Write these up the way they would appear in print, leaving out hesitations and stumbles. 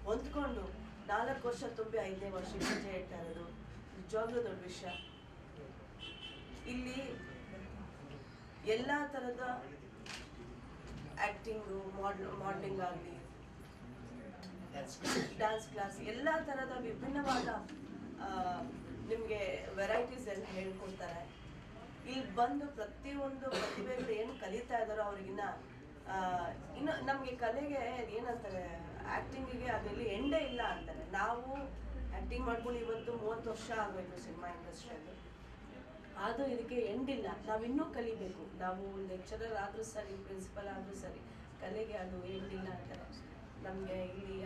ಹೊಂದ್ಕೊಂಡು 4 ವರ್ಷ ತುಂಬಿ 5ನೇ ವರ್ಷಕ್ಕೆ ರಜೆ ಹೇಳ್ತಾ ಇರೋದು ನಿಜವಾಗ್ಲೂ ದೊಡ್ಡ ವಿಷಯ. ಇಲ್ಲಿ ಎಲ್ಲ ಥರದ ಆ್ಯಕ್ಟಿಂಗು, ಮಾಡಲಿಂಗ್ ಆಗಲಿ, ಡ್ಯಾನ್ಸ್ ಕ್ಲಾಸ್, ಎಲ್ಲ ಥರದ ವಿಭಿನ್ನವಾದ ನಿಮಗೆ ವೆರೈಟೀಸ್ ಎಲ್ಲ ಹೇಳ್ಕೊಡ್ತಾರೆ. ಇಲ್ಲಿ ಬಂದು ಪ್ರತಿಯೊಂದು ಪ್ರತಿಭೆಗಳು ಏನು ಕಲಿತಾ ಇದ್ದಾರೋ ಅವ್ರಿಗಿನ್ನ ಇನ್ನು ನಮಗೆ ಕಲೆಗೆ ಏನಂತಾರೆ, ಆ್ಯಕ್ಟಿಂಗಿಗೆ ಅದರಲ್ಲಿ ಎಂಡೇ ಇಲ್ಲ ಅಂತಾರೆ. ನಾವು ಆ್ಯಕ್ಟಿಂಗ್ ಮಾಡ್ಕೊಂಡು ಇವತ್ತು 30 ವರ್ಷ ಆಗಬೇಕು ಸಿನಿಮಾ ಇಂಡಸ್ಟ್ರಿಯಲ್ಲಿ, ಅದು ಇದಕ್ಕೆ ಎಂಡಿಲ್ಲ. ನಾವಿನ್ನೂ ಕಲಿಬೇಕು. ನಾವು ಲೆಕ್ಚರರ್ ಆದರೂ ಸರಿ, ಪ್ರಿನ್ಸಿಪಲ್ ಆದರೂ ಸರಿ, ಕಲೆಗೆ ಅದು ಎಂಡಿಲ್ಲ ಅಂತಾರೆ. ನಮಗೆ ಇಲ್ಲಿ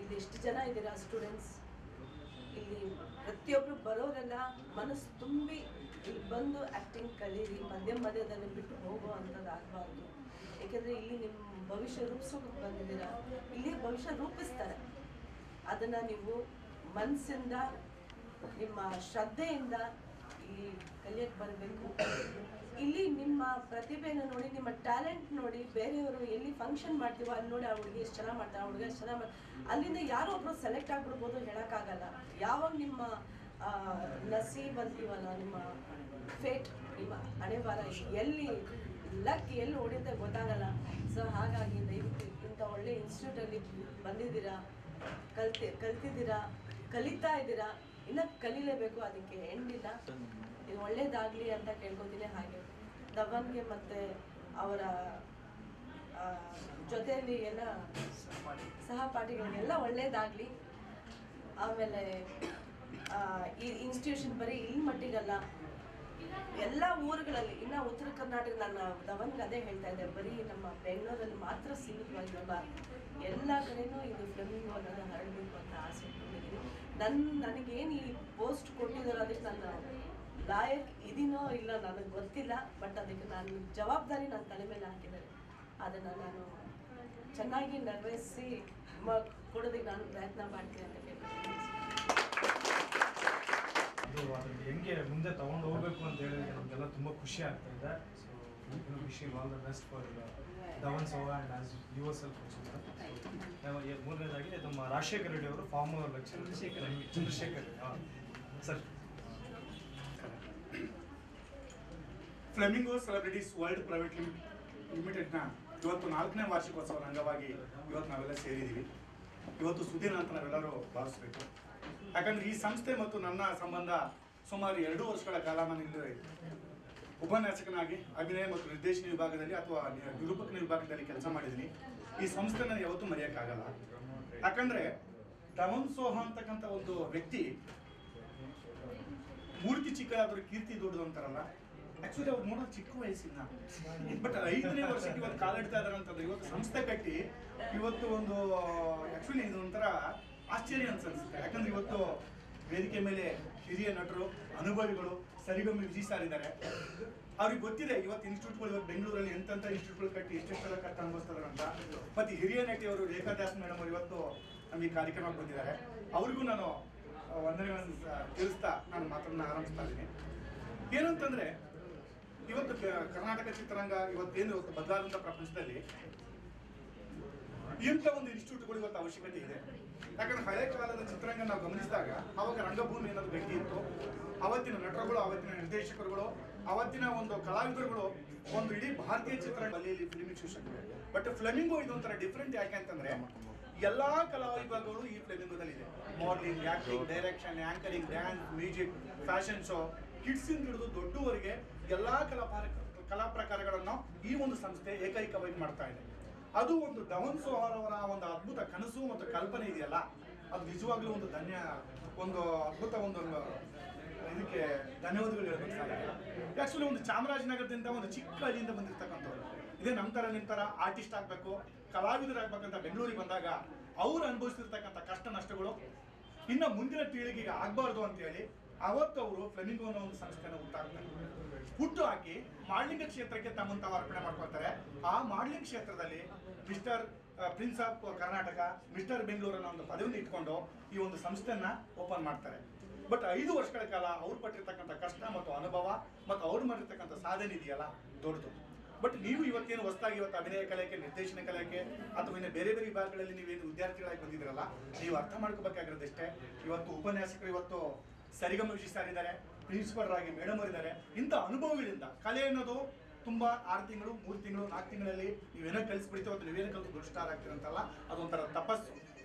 ಇಲ್ಲಿ ಎಷ್ಟು ಜನ ಇದ್ದೀರಾ ಸ್ಟೂಡೆಂಟ್ಸ್, ಇಲ್ಲಿ ಪ್ರತಿಯೊಬ್ಬರು ಬರೋರೆಲ್ಲ ಮನಸ್ಸು ತುಂಬಿ ಇಲ್ಲಿ ಬಂದು ಆ್ಯಕ್ಟಿಂಗ್ ಕಲೀರಿ. ಮಧ್ಯದಲ್ಲಿ ಬಿಟ್ಟು ಹೋಗೋ ಅಂಥದ್ದು ಆಗಬಾರ್ದು. ಏಕೆಂದರೆ ಇಲ್ಲಿ ನಿಮ್ಮ ಭವಿಷ್ಯ ರೂಪಿಸೋಕೆ ಬಂದಿದ್ದೀರಾ, ಇಲ್ಲಿ ಭವಿಷ್ಯ ರೂಪಿಸ್ತಾರೆ. ಅದನ್ನು ನೀವು ಮನಸ್ಸಿಂದ, ನಿಮ್ಮ ಶ್ರದ್ಧೆಯಿಂದ ಇಲ್ಲಿ ಕಲಿಯಕ್ಕೆ ಬರಬೇಕು. ಇಲ್ಲಿ ನಿಮ್ಮ ಪ್ರತಿಭೆನ ನೋಡಿ, ನಿಮ್ಮ ಟ್ಯಾಲೆಂಟ್ ನೋಡಿ, ಬೇರೆಯವರು ಎಲ್ಲಿ ಫಂಕ್ಷನ್ ಮಾಡ್ತೀವೋ ಅಲ್ಲಿ ನೋಡಿ ಆ ಹುಡುಗಿ ಎಷ್ಟು ಚೆನ್ನಾಗಿ ಮಾಡ್ತಾರೆ, ಆ ಹುಡುಗ ಎಷ್ಟು ಚೆನ್ನಾಗಿ ಅಲ್ಲಿಂದ ಯಾರೋ ಒಬ್ಬರು ಸೆಲೆಕ್ಟ್ ಆಗಿಬಿಡ್ಬೋದು, ಹೇಳೋಕ್ಕಾಗಲ್ಲ. ಯಾವಾಗ ನಿಮ್ಮ ನಸೀಬ್ ಅಂತೀವಲ್ಲ, ನಿಮ್ಮ ಫೇಟ್, ನಿಮ್ಮ ಹಣೆಬಾರ ಎಲ್ಲಿ ಲಕ್ ಎಲ್ಲಿ ಹೊಡಿಯುತ್ತೆ ಗೊತ್ತಾಗಲ್ಲ. ಸೊ ಹಾಗಾಗಿ ದಯವಿಟ್ಟು ಇಂಥ ಒಳ್ಳೆ ಇನ್ಸ್ಟಿಟ್ಯೂಟಲ್ಲಿ ಬಂದಿದ್ದೀರಾ, ಕಲ್ತಿದ್ದೀರಾ, ಕಲಿತಾ ಇದ್ದೀರಾ, ಇನ್ನು ಕಲೀಲೇಬೇಕು. ಅದಕ್ಕೆ ಎಂಡಿಲ್ಲ. ಇದು ಒಳ್ಳೇದಾಗಲಿ ಅಂತ ಕೇಳ್ಕೊತೀನಿ. ಹಾಗೆ ಧವನ್ಗೆ ಮತ್ತು ಅವರ ಜೊತೆಯಲ್ಲಿ ಎಲ್ಲ ಸಹಪಾಠಿಗಳಿಗೆಲ್ಲ ಒಳ್ಳೇದಾಗಲಿ. ಆಮೇಲೆ ಈ ಇನ್ಸ್ಟಿಟ್ಯೂಷನ್ ಬರೀ ಇಲ್ಲಿ ಮಟ್ಟಿಗಲ್ಲ, ಎಲ್ಲ ಊರುಗಳಲ್ಲಿ, ಇನ್ನು ಉತ್ತರ ಕರ್ನಾಟಕ, ನಾನು ಧವನ್ಗೆ ಅದೇ ಹೇಳ್ತಾ ಇದ್ದೆ, ಬರೀ ನಮ್ಮ ಬೆಂಗಳೂರಲ್ಲಿ ಮಾತ್ರ ಸೀಮಿತವಾಗಿರಲ್ಲ, ಎಲ್ಲ ಕಡೆನೂ ಇದು ಫ್ಲೆಮಿಂಗೋ ಅನ್ನೋದು ಹರಡಬೇಕು ಅಂತ ಆಸೆ ಇಟ್ಕೊಂಡಿದ್ದೀನಿ. ನನಗೇನು ಈ ಪೋಸ್ಟ್ ಕೊಟ್ಟಿದ್ದಾರೋ ಅದಕ್ಕೆ ನನ್ನ ಲಾಯಕ್ ಇದೀನೋ ಇಲ್ಲ ನನಗೆ ಗೊತ್ತಿಲ್ಲ, ಬಟ್ ಅದಕ್ಕೆ ನಾನು ಜವಾಬ್ದಾರಿ ನನ್ನ ತಲೆ ಮೇಲೆ ಹಾಕಿದ್ದಾರೆ. ಅದನ್ನು ನಾನು ಚೆನ್ನಾಗಿ ನೆರವೇರಿಸಿ ಕೊಡೋದಕ್ಕೆ ನಾನು ಪ್ರಯತ್ನ ಮಾಡ್ತೀನಿ ಅಂತ ಕೇಳ್ತೀನಿ. ಅದನ್ನು ಹೆಂಗೆ ಮುಂದೆ ತೊಗೊಂಡು ಹೋಗಬೇಕು ಅಂತ ಹೇಳಿದ್ರೆ ನಮಗೆಲ್ಲ ತುಂಬ ಖುಷಿ ಆಗ್ತಾ ಇದೆ. So wishing all the best for Dhawan Soha and as yourself. ಮೂರನೇದಾಗಿ ನಮ್ಮ ರಾಜಶೇಖರ ರೆಡ್ಡಿ ಅವರು former lecturer Chandrashekhar sir. Flamingo celebrities world private ಲಿಮಿಟೆಡ್ನ ಇವತ್ತು 4ನೇ ವಾರ್ಷಿಕೋತ್ಸವದ ಅಂಗವಾಗಿ ಇವತ್ತು ನಾವೆಲ್ಲ ಸೇರಿದ್ದೀವಿ. ಇವತ್ತು ಸುದಿನ ಅಂತ ನಾವೆಲ್ಲರೂ ಭಾವಿಸ್ಬೇಕು. ಯಾಕಂದರೆ ಈ ಸಂಸ್ಥೆ ಮತ್ತು ನನ್ನ ಸಂಬಂಧ ಸುಮಾರು 2 ವರ್ಷಗಳ ಕಾಲ ನಾನು ಇಲ್ಲಿ ಉಪನ್ಯಾಸಕನಾಗಿ ಅಭಿನಯ ಮತ್ತು ನಿರ್ದೇಶನ ವಿಭಾಗದಲ್ಲಿ ಅಥವಾ ನಿರೂಪಕನ ವಿಭಾಗದಲ್ಲಿ ಕೆಲಸ ಮಾಡಿದ್ದೀನಿ. ಈ ಸಂಸ್ಥೆ ನಾನು ಯಾವತ್ತೂ ಮರೆಯೋಕ್ಕಾಗಲ್ಲ. ಯಾಕಂದರೆ ಧವನ್ ಸೋಹ ಅಂತಕ್ಕಂಥ ಒಂದು ವ್ಯಕ್ತಿ ಮೂರ್ತಿ ಚಿಕ್ಕದಾದರೂ ಕೀರ್ತಿ ದೊಡ್ಡದು ಅಂತಾರಲ್ಲ, ಆಕ್ಚುಲಿ ಅವ್ರು ನೋಡೋದು ಚಿಕ್ಕ ವಯಸ್ಸಿನ, ಬಟ್ 5ನೇ ವರ್ಷಕ್ಕೆ ಇವತ್ತು ಕಾಲಿಡ್ತಾ ಇದಾರೆ ಅಂತಂದ್ರೆ, ಇವತ್ತು ಸಂಸ್ಥೆ ಕಟ್ಟಿ ಇವತ್ತು ಒಂದು ಆಕ್ಚುಲಿ ಇದು ಒಂಥರ ಆಶ್ಚರ್ಯ ಅನ್ಸುತ್ತೆ. ಯಾಕಂದ್ರೆ ಇವತ್ತು ವೇದಿಕೆ ಮೇಲೆ ಹಿರಿಯ ನಟರು, ಅನುಭವಿಗಳು, ಸರಿಗಮ ವಿಜಯ್ ಸರ್ ಇದ್ದಾರೆ. ಅವ್ರಿಗೆ ಗೊತ್ತಿದೆ ಇವತ್ತು ಇನ್ಸ್ಟಿಟ್ಯೂಟ್ಗಳು, ಇವತ್ತು ಬೆಂಗಳೂರಲ್ಲಿ ಎಂತೆಂಥ ಇನ್ಸ್ಟಿಟ್ಯೂಟ್ಗಳು ಕಟ್ಟಿ ಎಷ್ಟೆಷ್ಟೆಲ್ಲ ಕಷ್ಟ ಅನುಭವಿಸ್ತಾರೆ ಅಂತ. ಮತ್ತು ಹಿರಿಯ ನಟಿಯವರು ರೇಖಾ ದಾಸ್ ಮೇಡಮ್ ಅವರು ಇವತ್ತು ನಮಗೆ ಕಾರ್ಯಕ್ರಮಕ್ಕೆ ಬಂದಿದ್ದಾರೆ. ಅವ್ರಿಗೂ ನಾನು ವಂದನೆಗಳನ್ನು ತಿಳಿಸ್ತಾ ನಾನು ಮಾತನ್ನು ಆರಂಭಿಸ್ತಾ ಇದ್ದೀನಿ. ಏನಂತಂದರೆ, ಇವತ್ತು ಕರ್ನಾಟಕ ಚಿತ್ರರಂಗ ಇವತ್ತೇನು ಬದಲಾದಂಥ ಪ್ರಪಂಚದಲ್ಲಿ ಇಂಥ ಒಂದು ಇನ್ಸ್ಟಿಟ್ಯೂಟ್ಗಳು ಇವತ್ತು ಅವಶ್ಯಕತೆ ಇದೆ. ಯಾಕಂದ್ರೆ ಹಳೆ ಕಾಲದ ಚಿತ್ರರಂಗ ನಾವು ಗಮನಿಸಿದಾಗ ಅವಾಗ ರಂಗಭೂಮಿ ಅನ್ನೋದು ಗಟ್ಟಿ ಇತ್ತು. ಅವತ್ತಿನ ನಟರುಗಳು, ಅವತ್ತಿನ ನಿರ್ದೇಶಕರುಗಳು, ಅವತ್ತಿನ ಒಂದು ಕಲಾವಿದರುಗಳು ಒಂದು ಇಡೀ ಭಾರತೀಯ ಚಿತ್ರರಂಗದಲ್ಲಿ ಫಿಲ್ಮ್ ಇನ್ಸ್ಟಿಟ್ಯೂಷನ್. ಬಟ್ ಫ್ಲೆಮಿಂಗೋ ಇದೊಂಥರ ಡಿಫ್ರೆಂಟ್. ಯಾಕೆ ಅಂತಂದ್ರೆ ಎಲ್ಲಾ ಕಲಾ ವಿಭಾಗಗಳು ಈ ಫ್ಲೆಮಿಂಗೋದಲ್ಲಿ ಇದೆ. Modelling, acting, direction, anchoring, dance, music, fashion show, kids ಇಂದ ಹಿಡಿದು ದೊಡ್ಡವರಿಗೆ ಎಲ್ಲಾ ಕಲಾ ಪ್ರಕಾರಗಳನ್ನು ಈ ಒಂದು ಸಂಸ್ಥೆ ಏಕೈಕವಾಗಿ ಮಾಡ್ತಾ ಇದೆ. ಅದು ಒಂದು ಧವನ್ ಸೋಹರ್ ಅವರ ಒಂದು ಅದ್ಭುತ ಕನಸು ಮತ್ತು ಕಲ್ಪನೆ ಇದೆಯಲ್ಲ, ಅದು ನಿಜವಾಗ್ಲೂ ಒಂದು ಅದ್ಭುತ ಒಂದು ಇದಕ್ಕೆ ಧನ್ಯವಾದಗಳು ಹೇಳ್ಬೇಕಾಗುತ್ತೆ. ಆಕ್ಚುಲಿ ಒಂದು ಚಾಮರಾಜನಗರದಿಂದ ಒಂದು ಚಿಕ್ಕ ಹಳ್ಳಿಯಿಂದ ಬಂದಿರ್ತಕ್ಕಂಥವ್ರು, ಇದೇ ನಮ್ಮ ಥರ ನಿಮ್ಮ ಥರ ಆರ್ಟಿಸ್ಟ್ ಆಗಬೇಕು, ಕಲಾವಿದರಾಗಬೇಕಂತ ಬೆಂಗಳೂರಿಗೆ ಬಂದಾಗ ಅವ್ರು ಅನುಭವಿಸ್ತಿರ್ತಕ್ಕಂಥ ಕಷ್ಟ ನಷ್ಟಗಳು ಇನ್ನು ಮುಂದಿನ ಪೀಳಿಗೆಗೆ ಆಗಬಾರ್ದು ಅಂತೇಳಿ ಅವತ್ತು ಅವರು ಫ್ಲೆಮಿಂಗೋ ಅನ್ನೋ ಒಂದು ಸಂಸ್ಥೆಯನ್ನು ಹುಟ್ಟು ಹಾಕಿ ಮಾಡಲಿಂಗ ಕ್ಷೇತ್ರಕ್ಕೆ ತಮ್ಮನ್ನು ತಾವು ಅರ್ಪಣೆ ಮಾಡ್ಕೊಳ್ತಾರೆ. ಆ ಮಾಡಲಿಂಗ್ ಕ್ಷೇತ್ರದಲ್ಲಿ mister prince of Karnataka, mister Bengaluru ಅನ್ನೋ ಒಂದು ಪದವಿಯನ್ನು ಇಟ್ಕೊಂಡು ಈ ಒಂದು ಸಂಸ್ಥೆಯನ್ನ ಓಪನ್ ಮಾಡ್ತಾರೆ. ಬಟ್ 5 ವರ್ಷಗಳ ಕಾಲ ಅವ್ರು ಪಟ್ಟಿರ್ತಕ್ಕಂಥ ಕಷ್ಟ ಮತ್ತು ಅನುಭವ ಮತ್ತು ಅವ್ರು ಮಾಡಿರ್ತಕ್ಕಂಥ ಸಾಧನೆ ಇದೆಯಲ್ಲ ದೊಡ್ಡದು. ಬಟ್ ನೀವು ಇವತ್ತೇನು ಹೊಸದಾಗಿ ಇವತ್ತು ಅಭಿನಯ ಕಲೆಗೆ, ನಿರ್ದೇಶನ ಕಲೆಗೆ ಅಥವಾ ಇನ್ನು ಬೇರೆ ಬೇರೆ ವಿಭಾಗಗಳಲ್ಲಿ ನೀವೇನು ವಿದ್ಯಾರ್ಥಿಗಳಾಗಿ ಬಂದಿದ್ದೀರಲ್ಲ, ನೀವು ಅರ್ಥ ಮಾಡ್ಕೋಬೇಕಾಗಿರೋದಷ್ಟೇ. ಇವತ್ತು ಉಪನ್ಯಾಸಕರು, ಇವತ್ತು ಸರಿಗಮ ವಿಶಿಷ್ಟರಿದ್ದಾರೆ, ಪ್ರಿನ್ಸಿಪಲ್ರಾಗಿ ಮೇಡಮ್ ಅವರಿದ್ದಾರೆ. ಇಂಥ ಅನುಭವಗಳಿಂದ ಕಲೆ ಅನ್ನೋದು ತುಂಬ 6 ತಿಂಗಳು, 3 ತಿಂಗಳು, 4 ತಿಂಗಳಲ್ಲಿ ನೀವೇನೋ ಕಲಿಸ್ಬಿಡ್ತೀವಿ, ಅಥವಾ ನೀವೇನೋ ಕಲಿತು ದೊಡ್ಡ ಸ್ಟಾರ್ ಆಗ್ತೀರಂತಲ್ಲ, ಅದೊಂಥರ ತಪಸ್ಸು.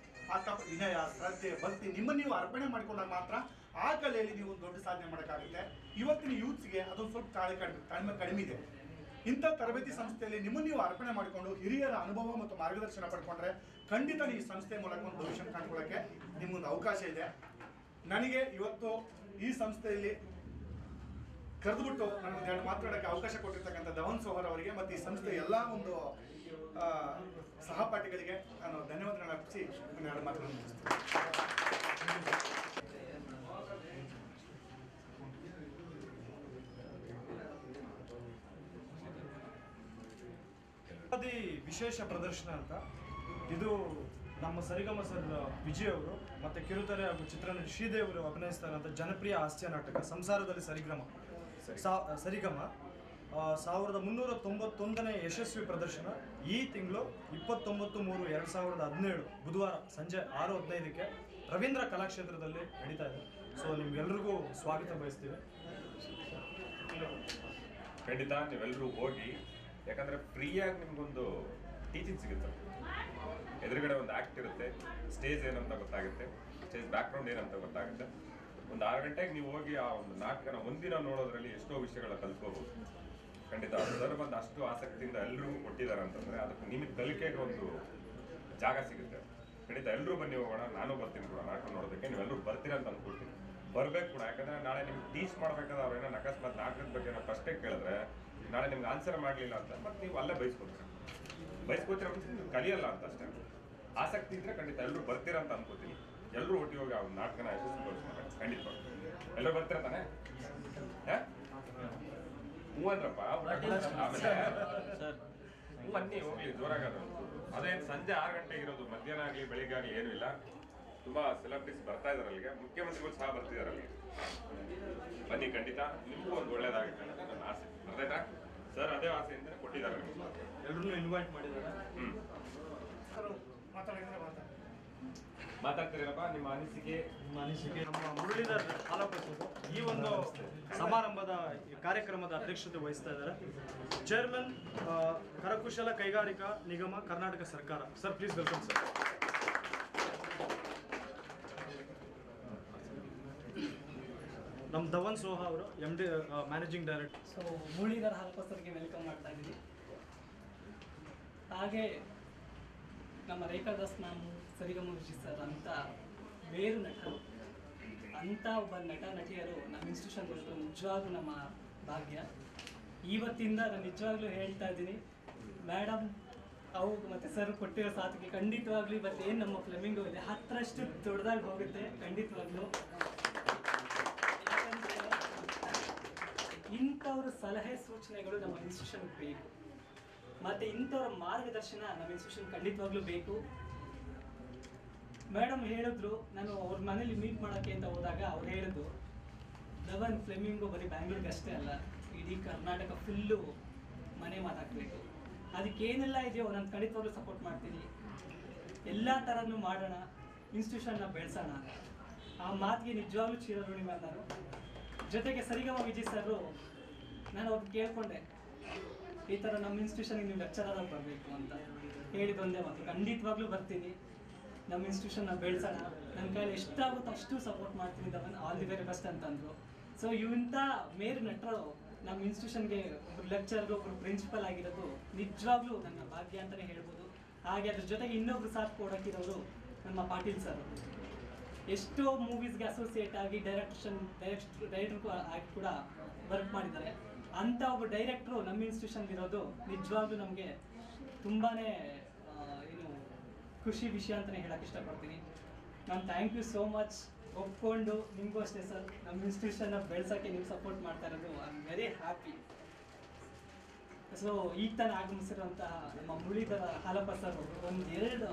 ಆ ವಿನಯ, ಶ್ರದ್ಧೆ, ಭಕ್ತಿ ನಿಮ್ಮನ್ನು ನೀವು ಅರ್ಪಣೆ ಮಾಡಿಕೊಂಡಾಗ ಮಾತ್ರ ಆ ಕಲೆಯಲ್ಲಿ ನೀವು ಒಂದು ದೊಡ್ಡ ಸಾಧನೆ ಮಾಡೋಕ್ಕಾಗುತ್ತೆ. ಇವತ್ತಿನ ಯೂತ್ಸ್ಗೆ ಅದೊಂದು ಸ್ವಲ್ಪ ತಾಳ್ಮೆ ಕಡಿಮೆ ಇದೆ. ಇಂಥ ತರಬೇತಿ ಸಂಸ್ಥೆಯಲ್ಲಿ ನಿಮ್ಮನ್ನು ನೀವು ಅರ್ಪಣೆ ಮಾಡಿಕೊಂಡು ಹಿರಿಯರ ಅನುಭವ ಮತ್ತು ಮಾರ್ಗದರ್ಶನ ಪಡ್ಕೊಂಡ್ರೆ ಖಂಡಿತ ಈ ಸಂಸ್ಥೆ ಮೂಲಕ ಒಂದು ಭವಿಷ್ಯ ಕಂಡುಕೊಳ್ಳೋಕ್ಕೆ ನಿಮ್ಗೊಂದು ಅವಕಾಶ ಇದೆ. ನನಗೆ ಇವತ್ತು ಈ ಸಂಸ್ಥೆಯಲ್ಲಿ ಕರೆದುಬಿಟ್ಟು ನನಗೆ 2 ಮಾತಾಡೋಕ್ಕೆ ಅವಕಾಶ ಕೊಟ್ಟಿರ್ತಕ್ಕಂಥ ಧವನ್ ಸೋಹರ್ ಅವರಿಗೆ ಮತ್ತು ಈ ಸಂಸ್ಥೆಯ ಎಲ್ಲ ಒಂದು ಸಹಪಾಠಿಗಳಿಗೆ ನಾನು ಧನ್ಯವಾದಗಳನ್ನು ಅರ್ಪಿಸಿ 2 ಮಾತುಗಳನ್ನು ಮುಗಿಸ್ತೀನಿ. ವಿಶೇಷ ಪ್ರದರ್ಶನ ಅಂತ ಇದು ನಮ್ಮ ಸರಿಗಮ ಸರ್ ವಿಜಯ್ ಅವರು ಮತ್ತು ಕಿರುತೆರೆ ಹಾಗೂ ಚಿತ್ರನಟಿ ಶ್ರೀದೇವ್ ಅವರು ಅಭಿನಯಿಸ್ತಕ್ಕಂಥ ಜನಪ್ರಿಯ ಹಾಸ್ಯ ನಾಟಕ ಸಂಸಾರದಲ್ಲಿ ಸರಿಗಮ 1391ನೇ ಯಶಸ್ವಿ ಪ್ರದರ್ಶನ ಈ ತಿಂಗಳು 29/3/2017 ಬುಧವಾರ ಸಂಜೆ 6:15ಕ್ಕೆ ರವೀಂದ್ರ ಕಲಾಕ್ಷೇತ್ರದಲ್ಲಿ ನಡೀತಾ ಇದೆ. ಸೊ ನಿಮ್ಗೆಲ್ರಿಗೂ ಸ್ವಾಗತ ಬಯಸ್ತೀವಿ. ಖಂಡಿತ ನೀವೆಲ್ಲರೂ ಹೋಗಿ, ಯಾಕಂದರೆ ಫ್ರೀಯಾಗಿ ನಿಮ್ಗೊಂದು ಟೀಚಿಂಗ್ ಸಿಗುತ್ತೆ. ಎದುರುಗಡೆ ಒಂದು ಆ್ಯಕ್ಟ್ ಇರುತ್ತೆ, ಸ್ಟೇಜ್ ಏನಂತ ಗೊತ್ತಾಗುತ್ತೆ, ಸ್ಟೇಜ್ ಬ್ಯಾಕ್ಗ್ರೌಂಡ್ ಏನಂತ ಗೊತ್ತಾಗುತ್ತೆ. ಒಂದು 6 ಗಂಟೆಗೆ ನೀವು ಹೋಗಿ ಆ ಒಂದು ನಾಟಕನ ಒಂದಿನ ನೋಡೋದ್ರಲ್ಲಿ ಎಷ್ಟೋ ವಿಷಯಗಳ ಕಲ್ತ್ಕೋಬೋದು. ಖಂಡಿತ ಸರ್ ಬಂದು ಅಷ್ಟು ಆಸಕ್ತಿಯಿಂದ ಎಲ್ರಿಗೂ ಕೊಟ್ಟಿದ್ದಾರೆ ಅಂತಂದರೆ ಅದಕ್ಕೆ ನಿಮಗೆ ಕಲಿಕೆಗೆ ಒಂದು ಜಾಗ ಸಿಗುತ್ತೆ. ಖಂಡಿತ ಎಲ್ಲರೂ ಬನ್ನಿ, ಹೋಗೋಣ. ನಾನು ಬರ್ತೀನಿ ಕೂಡ ನಾಟಕ ನೋಡೋದಕ್ಕೆ. ನೀವೆಲ್ಲರೂ ಬರ್ತೀರ ಅಂತ ಅಂದ್ಕೊಳ್ತೀನಿ. ಬರಬೇಕು ಕೂಡ, ಯಾಕಂದರೆ ನಾಳೆ ನಿಮ್ಗೆ ಟೀಚ್ ಮಾಡಬೇಕಾದ್ರೆ ಅವ್ರೇನೋ ಅಕಸ್ಮಾತ್ ನಾಟಕದ ಬಗ್ಗೆ ಏನೋ ಪ್ರಶ್ನೆ ಕೇಳಿದ್ರೆ ನಾಳೆ ನಿಮ್ಗೆ ಆನ್ಸರ್ ಮಾಡಲಿಲ್ಲ ಅಂತ ಮತ್ತೆ ನೀವು ಅಲ್ಲೇ ಬಯಸ್ಕೊತೀರ ನೀವು ಕಲಿಯಲ್ಲ ಅಂತ ಅಷ್ಟೇ. ಆಸಕ್ತಿ ಇದ್ದರೆ ಖಂಡಿತ ಎಲ್ಲರೂ ಬರ್ತೀರ ಅಂತ ಅನ್ಕೋತೀನಿ. ಎಲ್ಲರೂ ಒಟ್ಟಿಗೆ ಹೋಗಿ ಆ ನಾಟಕನ ಯಶಸ್ವಿಗೊಳಿಸ್ತಾರೆ. ಖಂಡಿತ ಎಲ್ಲರೂ ಬರ್ತೀರ ತಾನೆ? ಹ್ಞೂ ಅಂದ್ರಪ್ಪ. ಆಮೇಲೆ ಹ್ಞೂ ಅನ್ನಿ, ಹೋಗ್ಲಿ ಜೋರಾಗದು. ಅದೇನು ಸಂಜೆ 6 ಗಂಟೆಗೆ ಇರೋದು, ಮಧ್ಯಾಹ್ನ ಆಗಲಿ ಬೆಳಿಗ್ಗೆ ಆಗಲಿ ಏನೂ ಇಲ್ಲ. ತುಂಬ ಸೆಲೆಬ್ರಿಟೀಸ್ ಬರ್ತಾ ಇದ್ದಾರೆ ಅಲ್ಲಿಗೆ, ಮುಖ್ಯಮಂತ್ರಿಗಳು ಸಹ ಬರ್ತಿದ್ದಾರೆ ಅಲ್ಲಿಗೆ. ಬನ್ನಿ, ಖಂಡಿತ ನಿಮಗೂ ಒಂದು ಒಳ್ಳೇದಾಗುತ್ತೆ ಅಂತ ನನ್ನ ಆಸೆ. ಅರ್ಧಾಯ್ತಾ ಸರ್? ಅದೇ ಆಸೆಯಿಂದ ಕೊಟ್ಟಿದ್ದಾರೆ, ಎಲ್ಲರೂ ಇನ್ವೈಟ್ ಮಾಡಿದ್ದಾರೆ. ಮಾತಾಡ್ತೀರೇನಪ್ಪ? ನಿಮ್ಮ ಅನಿಸಿಕೆ ನಮ್ಮ ಮುರಳೀಧರ್ ಹಾಲಪ್ಪಸರು ಈ ಒಂದು ಸಮಾರಂಭದ ಕಾರ್ಯಕ್ರಮದ ಅಧ್ಯಕ್ಷತೆ ವಹಿಸ್ತಾ ಇದ್ದಾರೆ. ಚೇರ್ಮನ್ ಕರಕುಶಲ ಕೈಗಾರಿಕಾ ನಿಗಮ ಕರ್ನಾಟಕ ಸರ್ಕಾರ. Sir please welcome sir. ನಮ್ಮ ಧವನ್ ಸೋಹಾ ಅವರು MD managing director. So Muralidhar ಹಾಲಪ್ಪಸರಿಗೆ ವೆಲ್ಕಮ್ ಮಾಡ್ತಾ ಇದ್ದೀವಿ. ಹಾಗೆ ನಮ್ಮ ರೇಖಾ ದಾಸ್ ಮ್ಯಾಮ್, ಸರಿಗಮ ವಿಜಯ್ ಸರ್ ಅಂತ ಬೇರು ನಟರು, ಅಂಥ ಒಬ್ಬ ನಟ ನಟಿಯರು ನಮ್ಮ ಇನ್ಸ್ಟಿಟ್ಯೂಷನ್ ಇರೋದು ನಿಜವಾಗ್ಲೂ ನಮ್ಮ ಭಾಗ್ಯ. ಇವತ್ತಿಂದ ನಾನು ನಿಜವಾಗ್ಲೂ ಹೇಳ್ತಾ ಇದ್ದೀನಿ, ಮೇಡಮ್ ಅವು ಮತ್ತು ಸರ್ ಕೊಟ್ಟಿರೋ ಸಾಥಿಗೆ ಖಂಡಿತವಾಗ್ಲೂ ಇವತ್ತೇನು ನಮ್ಮ ಫ್ಲೆಮಿಂಗೋ ಇದೆ 10ರಷ್ಟು ದೊಡ್ಡದಾಗಿ ಹೋಗುತ್ತೆ ಖಂಡಿತವಾಗ್ಲೂ. ಇಂಥವ್ರ ಸಲಹೆ ಸೂಚನೆಗಳು ನಮ್ಮ ಇನ್ಸ್ಟಿಟ್ಯೂಷನ್ಗೆ ಬೇಕು, ಮತ್ತು ಇಂಥವ್ರ ಮಾರ್ಗದರ್ಶನ ನಮ್ಮ ಇನ್ಸ್ಟಿಟ್ಯೂಷನ್ ಖಂಡಿತವಾಗ್ಲೂ ಬೇಕು. ಮೇಡಮ್ ಹೇಳಿದ್ರು, ನಾನು ಅವ್ರ ಮನೇಲಿ ಮೀಟ್ ಮಾಡೋಕ್ಕೆ ಅಂತ ಹೋದಾಗ ಅವ್ರು ಹೇಳಿದ್ರು, ಧವನ್ ಫ್ಲೆಮಿಂಗೋ ಬರೀ ಬ್ಯಾಂಗ್ಳೂರ್ಗೆ ಅಷ್ಟೇ ಅಲ್ಲ, ಇಡೀ ಕರ್ನಾಟಕ ಫುಲ್ಲು ಮನೆ ಮಾತಾಡಬೇಕು. ಅದಕ್ಕೇನೆಲ್ಲ ಇದೆಯೋ ನಾನು ಖಂಡಿತವಾಗ್ಲೂ ಸಪೋರ್ಟ್ ಮಾಡ್ತೀನಿ. ಎಲ್ಲ ಥರನೂ ಮಾಡೋಣ, ಇನ್ಸ್ಟಿಟ್ಯೂಷನ್ನ ಬೆಳೆಸೋಣ. ಆ ಮಾತಿಗೆ ನಿಜವಾಗ್ಲೂ ಚಿರಋಣಿ ನಾನು. ಜೊತೆಗೆ ಸರಿಗಮ ವಿಜಯ್ ಸರ್, ನಾನು ಅವ್ರಿಗೆ ಕೇಳ್ಕೊಂಡೆ, ಈ ಥರ ನಮ್ಮ ಇನ್ಸ್ಟಿಟ್ಯೂಷನ್ಗೆ ನೀವು ಲೆಕ್ಚರಾಗಿ ಬರಬೇಕು ಅಂತ ಹೇಳಿದೊಂದೇ ಮಾತು. ಖಂಡಿತವಾಗ್ಲೂ ಬರ್ತೀನಿ, ನಮ್ಮ ಇನ್ಸ್ಟಿಟ್ಯೂಷನ್ನ ಬೆಳೆಸೋಣ, ನನ್ನ ಕೈಯಲ್ಲಿ ಎಷ್ಟಾಗುತ್ತೋ ಅಷ್ಟು ಸಪೋರ್ಟ್ ಮಾಡ್ತೀನಿ Dhawan, all the very best ಅಂತಂದರು. ಸೊ ಇಂಥ ಮೇರು ನಟರು ನಮ್ಮ ಇನ್ಸ್ಟಿಟ್ಯೂಷನ್ಗೆ ಒಬ್ಬರು ಲೆಕ್ಚರ್ಗೆ, ಒಬ್ಬರು ಪ್ರಿನ್ಸಿಪಲ್ ಆಗಿರೋದು ನಿಜವಾಗ್ಲೂ ನನ್ನ ಭಾಗ್ಯ ಅಂತಲೇ ಹೇಳ್ಬೋದು. ಹಾಗೆ ಅದ್ರ ಜೊತೆಗೆ ಇನ್ನೊಬ್ರು ಸಾಥ್ ಕೊಡೋಕ್ಕಿರೋರು ನಮ್ಮ ಪಾಟೀಲ್ ಸರ್. ಎಷ್ಟೋ ಮೂವೀಸ್ಗೆ ಅಸೋಸಿಯೇಟ್ ಆಗಿ ಡೈರೆಕ್ಟ್ರು ಆಗಿ ಕೂಡ ವರ್ಕ್ ಮಾಡಿದ್ದಾರೆ. ಅಂಥ ಒಬ್ಬ ಡೈರೆಕ್ಟ್ರು ನಮ್ಮ ಇನ್ಸ್ಟಿಟ್ಯೂಷನ್ಗಿರೋದು ನಿಜವಾಗ್ಲೂ ನಮಗೆ ತುಂಬಾ ಖುಷಿ ವಿಷಯ ಅಂತಲೇ ಹೇಳೋಕ್ಕೆ ಇಷ್ಟಪಡ್ತೀನಿ. ನಾನು ಥ್ಯಾಂಕ್ ಯು ಸೋ ಮಚ್. ಒಪ್ಕೊಂಡು ನಿಮಗೂ ಅಷ್ಟೇ ಸರ್, ನಮ್ಮ ಇನ್ಸ್ಟಿಟ್ಯೂಷನ್ನ ಬೆಳೆಸೋಕ್ಕೆ ನೀವು ಸಪೋರ್ಟ್ ಮಾಡ್ತಾ ಇರೋದು I am very happy. So ಈಗ ತಾನು ಆಗಮಿಸಿರುವಂತಹ ನಮ್ಮ ಮುರಳೀಧರ ಹಾಲಪ್ಪ ಸರ್ ಒಂದೆರಡು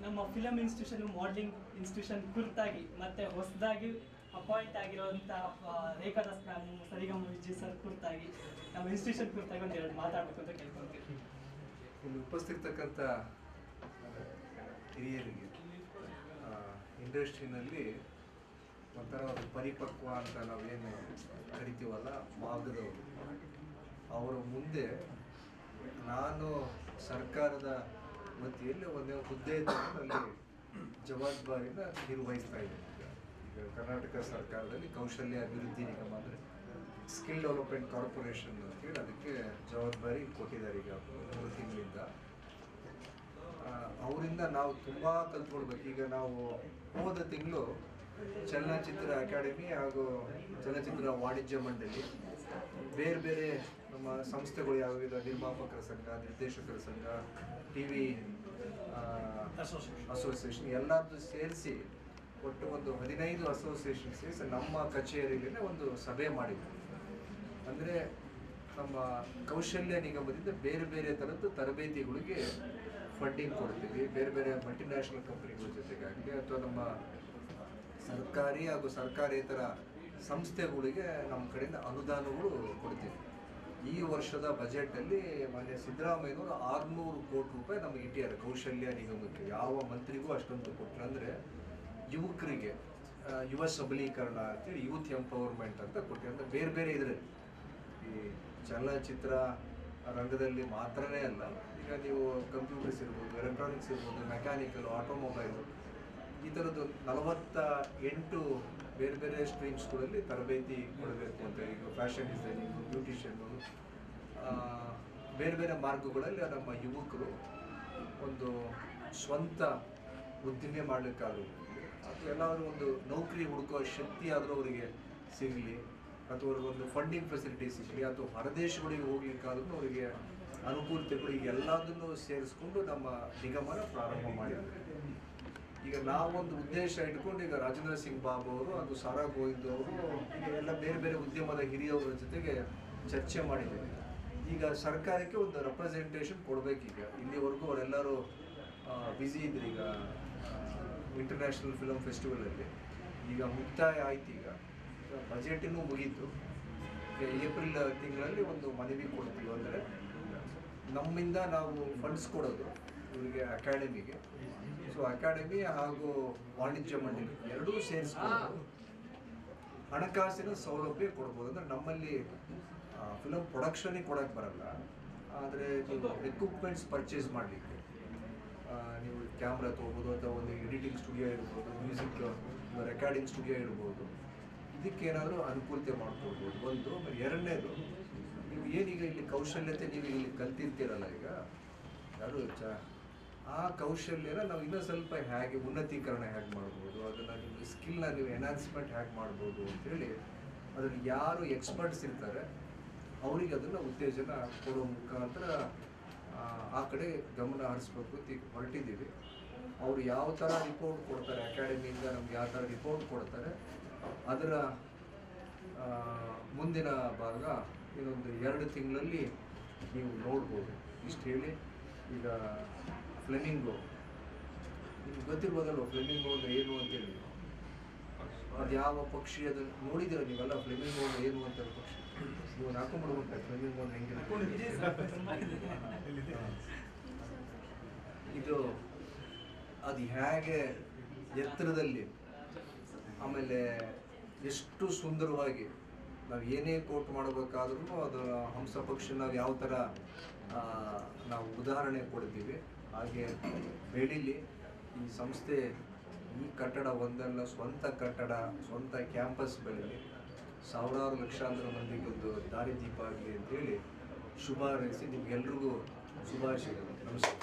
ನಮ್ಮ ಫಿಲಮ್ ಇನ್ಸ್ಟಿಟ್ಯೂಷನ್ ಮಾಡಲಿಂಗ್ ಇನ್ಸ್ಟಿಟ್ಯೂಷನ್ ಕುರಿತಾಗಿ ಮತ್ತೆ ಹೊಸದಾಗಿ ಅಪಾಯಿಂಟ್ ಆಗಿರುವಂಥ ರೇಖಾದಾಸ್ ಮ್ಯಾಮ್, ಸರಿಗಮ ವಿಜಯ್ ಸರ್ ಕುರಿತಾಗಿ ನಮ್ಮ ಇನ್ಸ್ಟಿಟ್ಯೂಷನ್ ಕುರಿತಾಗಿ ಒಂದೆರಡು ಮಾತಾಡಬೇಕು ಅಂತ ಕೇಳ್ಕೊಳ್ತೀವಿ. ಇಲ್ಲಿ ಉಪಸ್ಥಿತಕ್ಕಂಥ ಹಿರಿಯರಿಗೆ ಇಂಡಸ್ಟ್ರಿನಲ್ಲಿ ಒಂಥರ ಒಂದು ಪರಿಪಕ್ವ ಅಂತ ನಾವೇನು ಕರಿತೀವಲ್ಲ, ಮಾರ್ಗದವರು, ಅವರ ಮುಂದೆ ನಾನು ಸರ್ಕಾರದ ವತಿಯಲ್ಲಿ ಒಂದೇ ಹುದ್ದೆಯಲ್ಲಿ ಅಲ್ಲಿ ಜವಾಬ್ದಾರಿನ ನಿರ್ವಹಿಸ್ತಾ ಇದ್ದೀನಿ. ಈಗ ಕರ್ನಾಟಕ ಸರ್ಕಾರದಲ್ಲಿ ಕೌಶಲ್ಯ ಅಭಿವೃದ್ಧಿ ನಿಗಮ ಅಂದರೆ ಸ್ಕಿಲ್ ಡೆವಲಪ್ಮೆಂಟ್ ಕಾರ್ಪೊರೇಷನ್ ಅಂತೇಳಿ ಅದಕ್ಕೆ ಜವಾಬ್ದಾರಿ ಕೊಟ್ಟಿದ್ದಾರೆ ಈಗ 3 ತಿಂಗಳಿಂದ. ಅವರಿಂದ ನಾವು ತುಂಬ ಕಲ್ತ್ಕೊಳ್ಬೇಕು. ಈಗ ನಾವು ಹೋದ ತಿಂಗಳು ಚಲನಚಿತ್ರ ಅಕಾಡೆಮಿ ಹಾಗೂ ಚಲನಚಿತ್ರ ವಾಣಿಜ್ಯ ಮಂಡಳಿ ಬೇರೆ ಬೇರೆ ನಮ್ಮ ಸಂಸ್ಥೆಗಳು ಯಾವುದಿಲ್ಲ, ನಿರ್ಮಾಪಕರ ಸಂಘ, ನಿರ್ದೇಶಕರ ಸಂಘ, TV ಅಸೋಸಿಯೇಷನ್ ಎಲ್ಲರದ್ದು ಸೇರಿಸಿ ಒಟ್ಟು ಒಂದು 15 ಅಸೋಸಿಯೇಷನ್ ಸೇರಿಸಿ ನಮ್ಮ ಕಚೇರಿಯಲ್ಲೇ ಒಂದು ಸಭೆ ಮಾಡಿದ್ವಿ. ಅಂದರೆ ನಮ್ಮ ಕೌಶಲ್ಯ ನಿಗಮದಿಂದ ಬೇರೆ ಬೇರೆ ಥರದ್ದು ತರಬೇತಿಗಳಿಗೆ ಫಂಡಿಂಗ್ ಕೊಡ್ತೀವಿ. ಬೇರೆ ಬೇರೆ ಮಲ್ಟಿನ್ಯಾಷನಲ್ ಕಂಪನಿಗಳ ಜೊತೆಗಾಗಲಿ ಅಥವಾ ನಮ್ಮ ಸರ್ಕಾರಿ ಹಾಗೂ ಸರ್ಕಾರೇತರ ಸಂಸ್ಥೆಗಳಿಗೆ ನಮ್ಮ ಕಡೆಯಿಂದ ಅನುದಾನಗಳು ಕೊಡ್ತೀವಿ. ಈ ವರ್ಷದ ಬಜೆಟಲ್ಲಿ ಮಾನ್ಯ ಸಿದ್ದರಾಮಯ್ಯನವರು 600 ಕೋಟಿ ರೂಪಾಯಿ ನಮಗೆ ಇಟ್ಟಿದ್ದಾರೆ ಕೌಶಲ್ಯ ನಿಗಮಕ್ಕೆ. ಯಾವ ಮಂತ್ರಿಗೂ ಅಷ್ಟೊಂದು ಕೊಟ್ಟರು. ಅಂದರೆ ಯುವಕರಿಗೆ ಯುವ ಸಬಲೀಕರಣ ಅಂತೇಳಿ ಯೂತ್ ಎಂಪವರ್ಮೆಂಟ್ ಅಂತ ಕೊಟ್ಟಿದ್ದಾರೆ. ಅಂದರೆ ಬೇರೆ ಬೇರೆ ಇದರಲ್ಲಿ ಈ ಚಲನಚಿತ್ರ ರಂಗದಲ್ಲಿ ಮಾತ್ರನೇ ಅಲ್ಲ, ಈಗ ನೀವು ಕಂಪ್ಯೂಟರ್ಸ್ ಇರ್ಬೋದು, ಎಲೆಕ್ಟ್ರಾನಿಕ್ಸ್ ಇರ್ಬೋದು, ಮೆಕ್ಯಾನಿಕಲ್, ಆಟೋಮೊಬೈಲು, ಈ ಥರದ್ದು 48 ಬೇರೆ ಬೇರೆ ಸ್ಟ್ರೀಮ್ಸ್ಗಳಲ್ಲಿ ತರಬೇತಿ ಕೊಡಬೇಕು ಅಂತ. ಈಗ ಫ್ಯಾಷನ್ ಡಿಸೈನಿಂಗು, ಬ್ಯೂಟಿಷಿಯನ್ನು, ಬೇರೆ ಬೇರೆ ಮಾರ್ಗಗಳಲ್ಲಿ ನಮ್ಮ ಯುವಕರು ಒಂದು ಸ್ವಂತ ಉದ್ದಿಮೆ ಮಾಡಲಿಕ್ಕಾದ್ರು ಅಥವಾ ಎಲ್ಲಾದರೂ ಒಂದು ನೌಕರಿ ಹುಡುಕೋ ಶಕ್ತಿ ಆದರೂ ಅವರಿಗೆ ಸಿಗಲಿ, ಅಥವಾ ಅವ್ರಿಗೊಂದು ಫಂಡಿಂಗ್ ಫೆಸಿಲಿಟಿ ಸಿಗಲಿ, ಅಥವಾ ಹೊರದೇಶಗಳಿಗೆ ಹೋಗ್ಲಿಕ್ಕಾದ್ರೂ ಅವರಿಗೆ ಅನುಕೂಲತೆಗಳು, ಈಗ ಎಲ್ಲದನ್ನು ಸೇರಿಸ್ಕೊಂಡು ನಮ್ಮ ನಿಗಮನ ಪ್ರಾರಂಭ ಮಾಡಿದ್ದಾರೆ. ಈಗ ನಾವೊಂದು ಉದ್ದೇಶ ಇಟ್ಕೊಂಡು ಈಗ ರಾಜೇಂದ್ರ ಸಿಂಗ್ ಬಾಬು ಅವರು ಹಾಗೂ ಸಾರಾ ಗೋವಿಂದ್ ಅವರು ಈಗ ಎಲ್ಲ ಬೇರೆ ಬೇರೆ ಉದ್ಯಮದ ಹಿರಿಯವರ ಜೊತೆಗೆ ಚರ್ಚೆ ಮಾಡಿದ್ದೇವೆ. ಈಗ ಸರ್ಕಾರಕ್ಕೆ ಒಂದು ರೆಪ್ರೆಸೆಂಟೇಷನ್ ಕೊಡಬೇಕೀಗ. ಇಲ್ಲಿವರೆಗೂ ಅವರೆಲ್ಲರೂ ಬ್ಯುಸಿ ಇದ್ರು. ಈಗ ಇಂಟರ್ನ್ಯಾಷನಲ್ ಫಿಲಮ್ ಫೆಸ್ಟಿವಲಲ್ಲಿ ಈಗ ಮುಕ್ತಾಯ ಆಯ್ತು. ಈಗ ಬಜೆಟಿನೂ ಮುಗೀತು. ಏಪ್ರಿಲ್ ತಿಂಗಳಲ್ಲಿ ಒಂದು ಮನವಿ ಕೊಡ್ತೀವಿ. ಅಂದರೆ ನಮ್ಮಿಂದ ನಾವು ಫಂಡ್ಸ್ ಕೊಡೋದು ಇವರಿಗೆ ಅಕಾಡೆಮಿಗೆ. ಸೊ ಅಕಾಡೆಮಿ ಹಾಗೂ ವಾಣಿಜ್ಯ ಮಂಡಳಿ ಎರಡೂ ಸೇರಿಸ್ಕೊಂಡು ಹಣಕಾಸಿನ ಸೌಲಭ್ಯ ಕೊಡ್ಬೋದು. ಅಂದರೆ ನಮ್ಮಲ್ಲಿ ಫಿಲಮ್ ಪ್ರೊಡಕ್ಷನಿಗೆ ಕೊಡೋಕ್ಕೆ ಬರಲ್ಲ, ಆದರೆ ನೀವು ಎಕ್ವಿಪ್ಮೆಂಟ್ಸ್ ಪರ್ಚೇಸ್ ಮಾಡಲಿಕ್ಕೆ ನೀವು ಕ್ಯಾಮ್ರಾ ತೊಗೋಬೋದು, ಅಥವಾ ಒಂದು ಎಡಿಟಿಂಗ್ ಸ್ಟುಡಿಯೋ ಇರ್ಬೋದು, ಮ್ಯೂಸಿಕ್ ರೆಕಾರ್ಡಿಂಗ್ ಸ್ಟುಡಿಯೋ ಇರ್ಬೋದು, ಇದಕ್ಕೇನಾದರೂ ಅನುಕೂಲತೆ ಮಾಡ್ಕೊಡ್ಬೋದು. ಒಂದು. ಎರಡನೇದು, ನೀವು ಏನೀಗ ಇಲ್ಲಿ ಕೌಶಲ್ಯತೆ ನೀವು ಇಲ್ಲಿ ಕಲ್ತಿರ್ತೀರಲ್ಲ, ಈಗ ಯಾರು ಆ ಕೌಶಲ್ಯನ ನಾವು ಇನ್ನೂ ಸ್ವಲ್ಪ ಹೇಗೆ ಉನ್ನತೀಕರಣ ಹೇಗೆ ಮಾಡ್ಬೋದು, ಅದನ್ನು ನಿಮ್ಮ ಸ್ಕಿಲ್ನ ನೀವು ಎನ್ಹಾನ್ಸ್ಮೆಂಟ್ ಹೇಗೆ ಮಾಡ್ಬೋದು ಅಂತೇಳಿ ಅದರಲ್ಲಿ ಯಾರು ಎಕ್ಸ್ಪರ್ಟ್ಸ್ ಇರ್ತಾರೆ ಅವರಿಗೆ ಅದನ್ನು ಉತ್ತೇಜನ ಕೊಡೋ ಮುಖಾಂತರ ಆ ಕಡೆ ಗಮನ ಹರಿಸ್ಬೇಕು ಅಂತ ಹೊರಟಿದ್ದೀವಿ. ಅವರು ಯಾವ ಥರ ರಿಪೋರ್ಟ್ ಕೊಡ್ತಾರೆ, ಅಕಾಡೆಮಿಯಿಂದ ನಮ್ಗೆ ಯಾವ ಥರ ರಿಪೋರ್ಟ್ ಕೊಡ್ತಾರೆ, ಅದರ ಮುಂದಿನ ಭಾಗ ಇನ್ನೊಂದು 2 ತಿಂಗಳಲ್ಲಿ ನೀವು ನೋಡ್ಬೋದು. ಇಷ್ಟು ಹೇಳಿ, ಈಗ ಫ್ಲೆಮಿಂಗೋ ನಿಮ್ಗೆ ಗೊತ್ತಿರ್ಬೋದಲ್ವ, ಫ್ಲೆಮಿಂಗೋ ಅಂದರೆ ಏನು ಅಂತೇಳಿ. ಅದು ಯಾವ ಪಕ್ಷಿ, ಅದನ್ನು ನೋಡಿದ್ದೀರ ನೀವೆಲ್ಲ? ಫ್ಲೆಮಿಂಗೋ ಅಂದರೆ ಏನು ಅಂತ ಪಕ್ಷಿ ನೀವು ಹಾಕೊಂಡ್ಬಿಡ್ಬೇಕು. ಫ್ಲೆಮಿಂಗೋ ಅಂದರೆ ಹೆಂಗೆ ಇದು, ಅದು ಹೇಗೆ ಎತ್ತರದಲ್ಲಿ, ಆಮೇಲೆ ಎಷ್ಟು ಸುಂದರವಾಗಿ, ನಾವು ಏನೇ ಕೋಟ್ ಮಾಡಬೇಕಾದ್ರೂ ಅದರ ಹಂಸ ಪಕ್ಷಿ ನಾವು ಯಾವ ಥರ ನಾವು ಉದಾಹರಣೆ ಕೊಡ್ತೀವಿ ಹಾಗೆ ಬೆಳೀಲಿ. ಈ ಸಂಸ್ಥೆ ಈ ಕಟ್ಟಡ ಒಂದಲ್ಲ, ಸ್ವಂತ ಕಟ್ಟಡ, ಸ್ವಂತ ಕ್ಯಾಂಪಸ್ ಬೆಳೀಲಿ, ಸಾವಿರಾರು ಲಕ್ಷಾಂತರ ಮಂದಿಗೆ ಒಂದು ದಾರಿದೀಪ ಆಗಲಿ ಅಂತೇಳಿ ಶುಭ ಹಾರೈಸಿ ನಿಮ್ಗೆಲ್ರಿಗೂ ಶುಭಾಶಯಗಳು. ನಮಸ್ಕಾರ.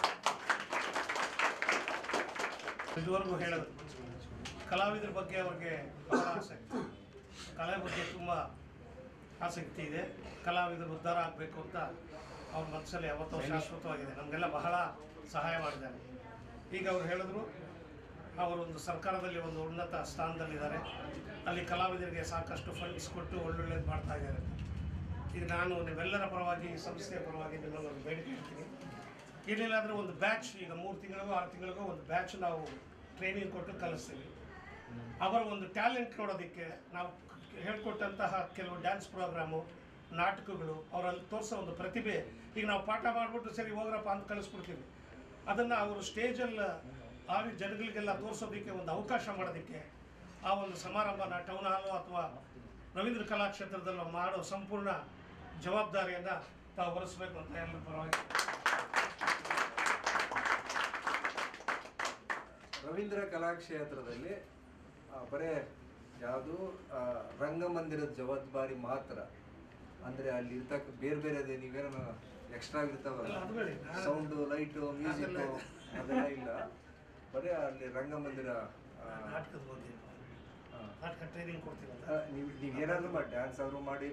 ಇದುವರೆಗೂ ಹೇಳೋದು ಕಲಾವಿದರ ಬಗ್ಗೆ ಅವ್ರಿಗೆ ಬಹಳ ಆಸಕ್ತಿ, ಕಲೆ ಬಗ್ಗೆ ತುಂಬ ಆಸಕ್ತಿ ಇದೆ. ಕಲಾವಿದರು ಉದ್ಧಾರ ಆಗಬೇಕು ಅಂತ ಅವ್ರ ಮನಸ್ಸಲ್ಲಿ ಯಾವತ್ತೂ ಶಾಶ್ವತವಾಗಿದೆ. ನಮಗೆಲ್ಲ ಬಹಳ ಸಹಾಯ ಮಾಡಿದ್ದಾರೆ. ಈಗ ಅವ್ರು ಹೇಳಿದ್ರು, ಅವರೊಂದು ಸರ್ಕಾರದಲ್ಲಿ ಒಂದು ಉನ್ನತ ಸ್ಥಾನದಲ್ಲಿದ್ದಾರೆ, ಅಲ್ಲಿ ಕಲಾವಿದರಿಗೆ ಸಾಕಷ್ಟು ಫಂಡ್ಸ್ ಕೊಟ್ಟು ಒಳ್ಳೊಳ್ಳೇದು ಮಾಡ್ತಾ ಇದ್ದಾರೆ. ಈಗ ನಾನು ನೀವೆಲ್ಲರ ಪರವಾಗಿ, ಸಂಸ್ಥೆಯ ಪರವಾಗಿ ನಿಮ್ಮನ್ನು ಒಂದು ಬೇಡಿಕೆ ಇಡ್ತೀನಿ. ಏನಿಲ್ಲ ಅಂದರೆ ಒಂದು ಬ್ಯಾಚ್, ಈಗ 3 ತಿಂಗಳಿಗೋ 6 ತಿಂಗಳಿಗೋ ಒಂದು ಬ್ಯಾಚ್ ನಾವು ಟ್ರೈನಿಂಗ್ ಕೊಟ್ಟು ಕಲಿಸ್ತೀವಿ. ಅವರ ಒಂದು ಟ್ಯಾಲೆಂಟ್ ನೋಡೋದಕ್ಕೆ ನಾವು ಹೇಳ್ಕೊಟ್ಟಂತಹ ಕೆಲವು ಡ್ಯಾನ್ಸ್ ಪ್ರೋಗ್ರಾಮು, ನಾಟಕಗಳು, ಅವರಲ್ಲಿ ತೋರಿಸೋ ಒಂದು ಪ್ರತಿಭೆ. ಈಗ ನಾವು ಪಾಠ ಮಾಡಿಬಿಟ್ಟು ಸರಿ ಹೋಗ್ರಪ್ಪ ಅಂತ ಕಳಿಸ್ಬಿಡ್ತೀವಿ. ಅದನ್ನು ಅವರು ಸ್ಟೇಜಲ್ಲಿ ಆಗಿ ಜನಗಳಿಗೆಲ್ಲ ತೋರಿಸೋದಕ್ಕೆ ಒಂದು ಅವಕಾಶ ಮಾಡೋದಕ್ಕೆ ಆ ಒಂದು ಸಮಾರಂಭನ ಟೌನ್ ಹಾಲು ಅಥವಾ ರವೀಂದ್ರ ಕಲಾಕ್ಷೇತ್ರದಲ್ಲಿ ಮಾಡೋ ಸಂಪೂರ್ಣ ಜವಾಬ್ದಾರಿಯನ್ನು ತಾವು ಹೊರಿಸಬೇಕು ಅಂತ ಎಲ್ಲರ ಪರವಾಗಿ. ರವೀಂದ್ರ ಕಲಾಕ್ಷೇತ್ರದಲ್ಲಿ ಬರೇ ಯಾವುದು ರಂಗಮಂದಿರದ ಜವಾಬ್ದಾರಿ ಮಾತ್ರ, ಅಂದರೆ ಅಲ್ಲಿ ಇರ್ತಕ್ಕ ಬೇರೆ ಬೇರೆದೇ ನೀವೇನೋ ಎಕ್ಸ್ಟ್ರಾ ಇರ್ತಾವಲ್ಲ, ಸೌಂಡು, ಲೈಟು, ಮ್ಯೂಸಿಕ್ಕು ಅದೆಲ್ಲ ಇಲ್ಲ. ಬರೀ ಅಲ್ಲಿ ರಂಗಮಂದಿರ ನಾಟಕದ ಬಗ್ಗೆ ನಾಟಕ ಟ್ರೈನಿಂಗ್ ಕೊಡ್ತೀವಲ್ಲ, ನೀವು ಏನಾದರೂ ಮಾಡಿ ಡ್ಯಾನ್ಸ್ ಅವರು ಮಾಡಿ